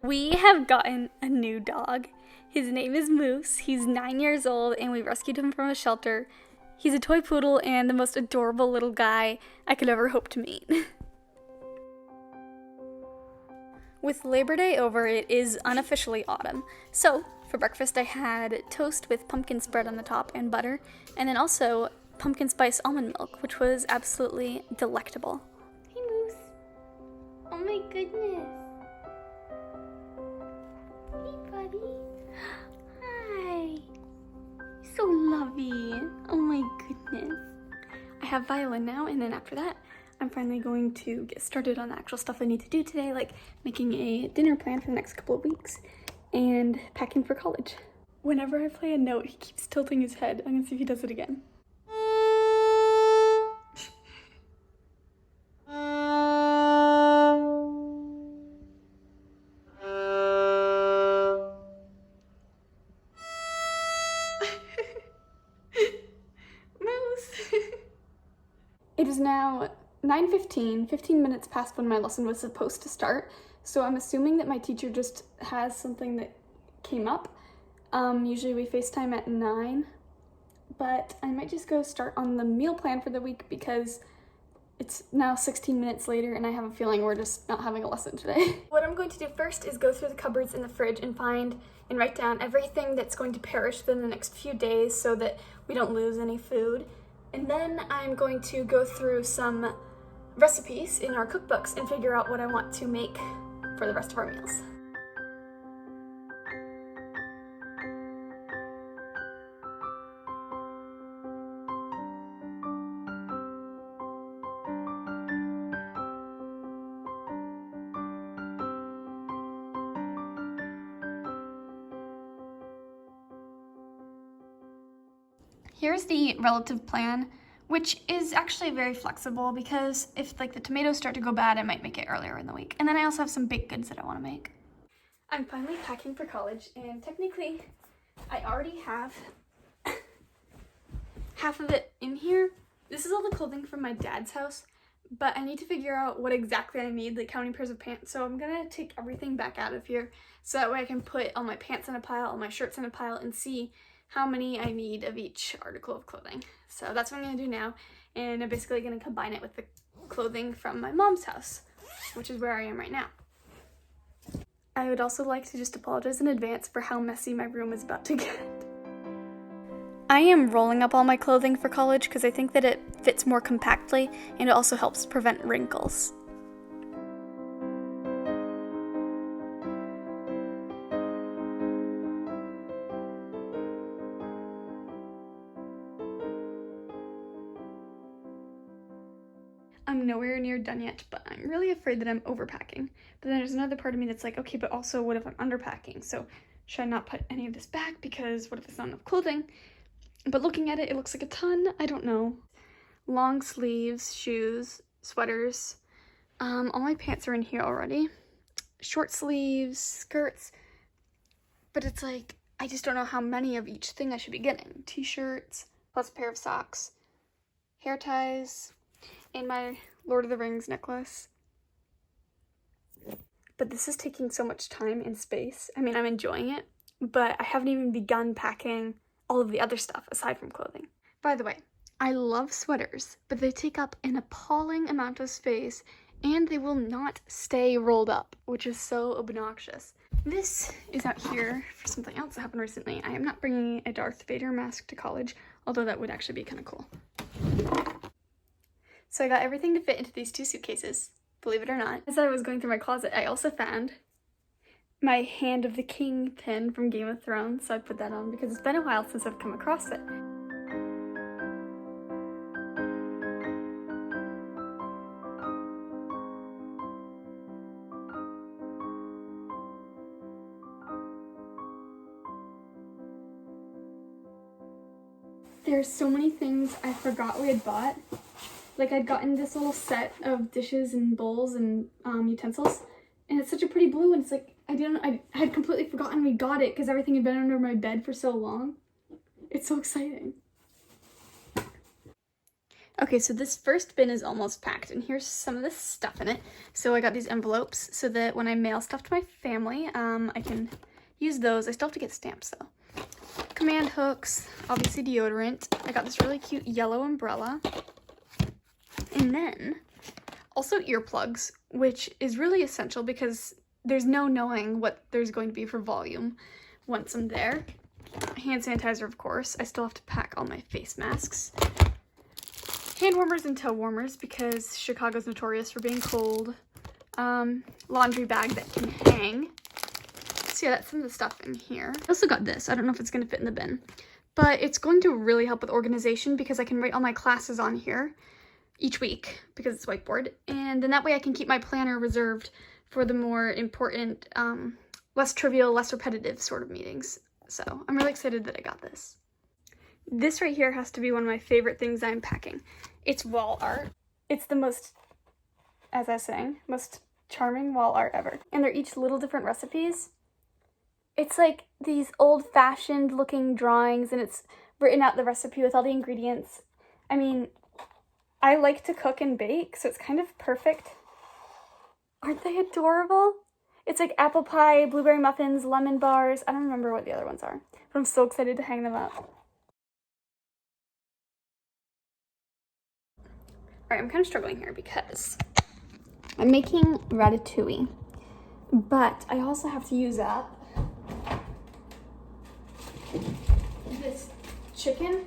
We have gotten a new dog. His name is Moose. He's 9 years old and we rescued him from a shelter. He's a toy poodle and the most adorable little guy I could ever hope to meet. With Labor Day over, it is unofficially autumn. So, for breakfast I had toast with pumpkin spread on the top and butter, and then also pumpkin spice almond milk, which was absolutely delectable. Hey Moose. Oh my goodness. Hey buddy. Hi. So lovey. Oh my goodness. I have violin now, and then after that I'm finally going to get started on the actual stuff I need to do today, like making a dinner plan for the next couple of weeks and packing for college. Whenever I play a note, he keeps tilting his head. I'm gonna see if he does it again. Moose! It is now 9:15, 15 minutes past when my lesson was supposed to start, so I'm assuming that my teacher just has something that came up. Usually we FaceTime at 9, but I might just go start on the meal plan for the week because it's now 16 minutes later and I have a feeling we're just not having a lesson today. What I'm going to do first is go through the cupboards in the fridge and find and write down everything that's going to perish within the next few days so that we don't lose any food. And then I'm going to go through some recipes in our cookbooks and figure out what I want to make for the rest of our meals. Here's the relative plan, which is actually very flexible because if like the tomatoes start to go bad, I might make it earlier in the week. And then I also have some baked goods that I want to make. I'm finally packing for college, and technically I already have half of it in here. This is all the clothing from my dad's house, but I need to figure out what exactly I need, like how many pairs of pants. So I'm gonna take everything back out of here so that way I can put all my pants in a pile, all my shirts in a pile, and see how many I need of each article of clothing. So that's what I'm gonna do now, and I'm basically gonna combine it with the clothing from my mom's house, which is where I am right now. I would also like to just apologize in advance for how messy my room is about to get. I am rolling up all my clothing for college because I think that it fits more compactly and it also helps prevent wrinkles. I'm nowhere near done yet, but I'm really afraid that I'm overpacking. But then there's another part of me that's like, okay, but also what if I'm underpacking? So should I not put any of this back because what if it's not enough clothing? But looking at it, it looks like a ton. I don't know. Long sleeves, shoes, sweaters. All my pants are in here already. Short sleeves, skirts. But it's like, I just don't know how many of each thing I should be getting. T-shirts, plus a pair of socks, hair ties, and my Lord of the Rings necklace. But this is taking so much time and space. I mean, I'm enjoying it, but I haven't even begun packing all of the other stuff aside from clothing. By the way, I love sweaters, but they take up an appalling amount of space and they will not stay rolled up, which is so obnoxious. This is out here for something else that happened recently. I am not bringing a Darth Vader mask to college, although that would actually be kind of cool. So I got everything to fit into these 2 suitcases, believe it or not. As I was going through my closet, I also found my Hand of the King pin from Game of Thrones, so I put that on because it's been a while since I've come across it. There's so many things I forgot we had bought. Like I'd gotten this little set of dishes and bowls and utensils, and it's such a pretty blue, and it's like, I had completely forgotten we got it because everything had been under my bed for so long. It's so exciting. Okay, so this first bin is almost packed, and here's some of the stuff in it. So I got these envelopes so that when I mail stuff to my family, I can use those. I still have to get stamps though. Command hooks, obviously deodorant. I got this really cute yellow umbrella. And then also earplugs, which is really essential because there's no knowing what there's going to be for volume once I'm there. Hand sanitizer, of course. I still have to pack all my face masks. Hand warmers and toe warmers because Chicago's notorious for being cold. Laundry bag that can hang. So yeah, that's some of the stuff in here. I also got this. I don't know if it's going to fit in the bin, but it's going to really help with organization because I can write all my classes on here each week because it's whiteboard. And then that way I can keep my planner reserved for the more important, less trivial, less repetitive sort of meetings. So I'm really excited that I got this. This right here has to be one of my favorite things I'm packing. It's wall art. It's the most, as I was saying, most charming wall art ever. And they're each little different recipes. It's like these old-fashioned looking drawings, and it's written out the recipe with all the ingredients. I mean, I like to cook and bake, so it's kind of perfect. Aren't they adorable? It's like apple pie, blueberry muffins, lemon bars. I don't remember what the other ones are, but I'm so excited to hang them up. All right, I'm kind of struggling here because I'm making ratatouille, but I also have to use up this chicken,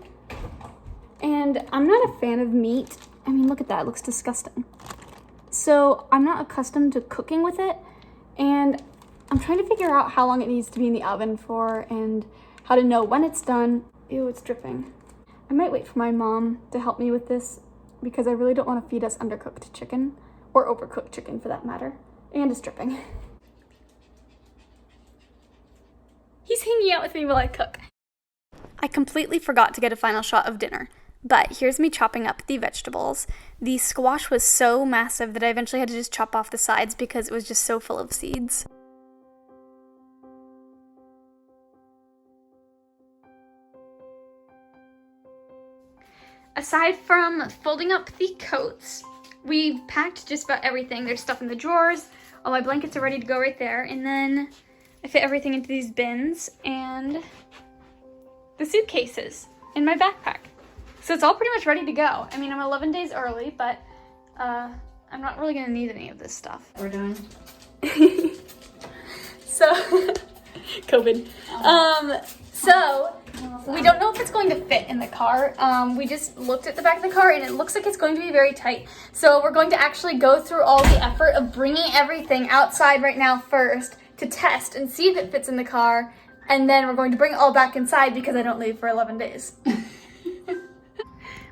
and I'm not a fan of meat. I mean, look at that, it looks disgusting. So I'm not accustomed to cooking with it, and I'm trying to figure out how long it needs to be in the oven for and how to know when it's done. Ew, it's dripping. I might wait for my mom to help me with this because I really don't want to feed us undercooked chicken, or overcooked chicken for that matter, and it's dripping. He's hanging out with me while I cook. I completely forgot to get a final shot of dinner, but here's me chopping up the vegetables. The squash was so massive that I eventually had to just chop off the sides because it was just so full of seeds. Aside from folding up the coats, we packed just about everything. There's stuff in the drawers. All my blankets are ready to go right there. And then I fit everything into these bins and the suitcases in my backpack. So it's all pretty much ready to go. I mean, I'm 11 days early, but I'm not really gonna need any of this stuff. We're doing? So, COVID. So, we don't know if it's going to fit in the car. We just looked at the back of the car and it looks like it's going to be very tight. So we're going to actually go through all the effort of bringing everything outside right now first to test and see if it fits in the car. And then we're going to bring it all back inside because I don't leave for 11 days.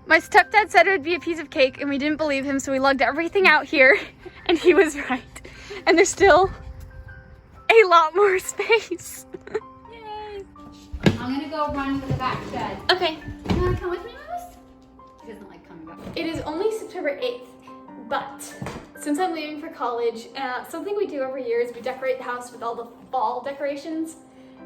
My stepdad said it would be a piece of cake and we didn't believe him, so we lugged everything out here and he was right. And there's still a lot more space. Yay! I'm gonna go run to the back shed. Okay. You wanna come with me, Lois? She doesn't like coming back. It is only September 8th, but since I'm leaving for college, something we do every year is we decorate the house with all the fall decorations.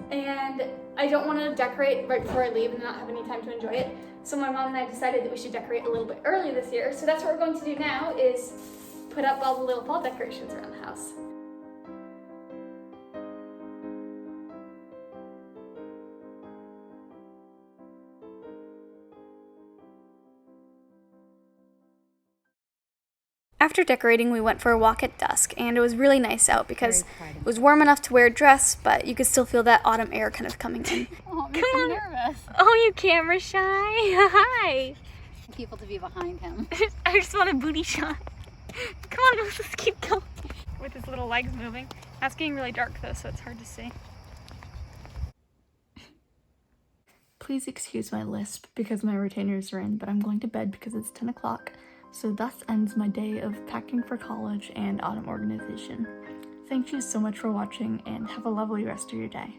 And I don't want to decorate right before I leave and not have any time to enjoy it. So my mom and I decided that we should decorate a little bit early this year. So that's what we're going to do now, is put up all the little fall decorations around the house. After decorating, we went for a walk at dusk, and it was really nice out because it was warm enough to wear a dress, but you could still feel that autumn air kind of coming in. Oh, it makes me nervous. Oh, you camera shy? Hi. People to be behind him. I just want a booty shot. Come on, let's keep going. With his little legs moving. That's getting really dark though, so it's hard to see. Please excuse my lisp because my retainers are in, but I'm going to bed because it's 10 o'clock. So thus ends my day of packing for college and autumn organization. Thank you so much for watching and have a lovely rest of your day.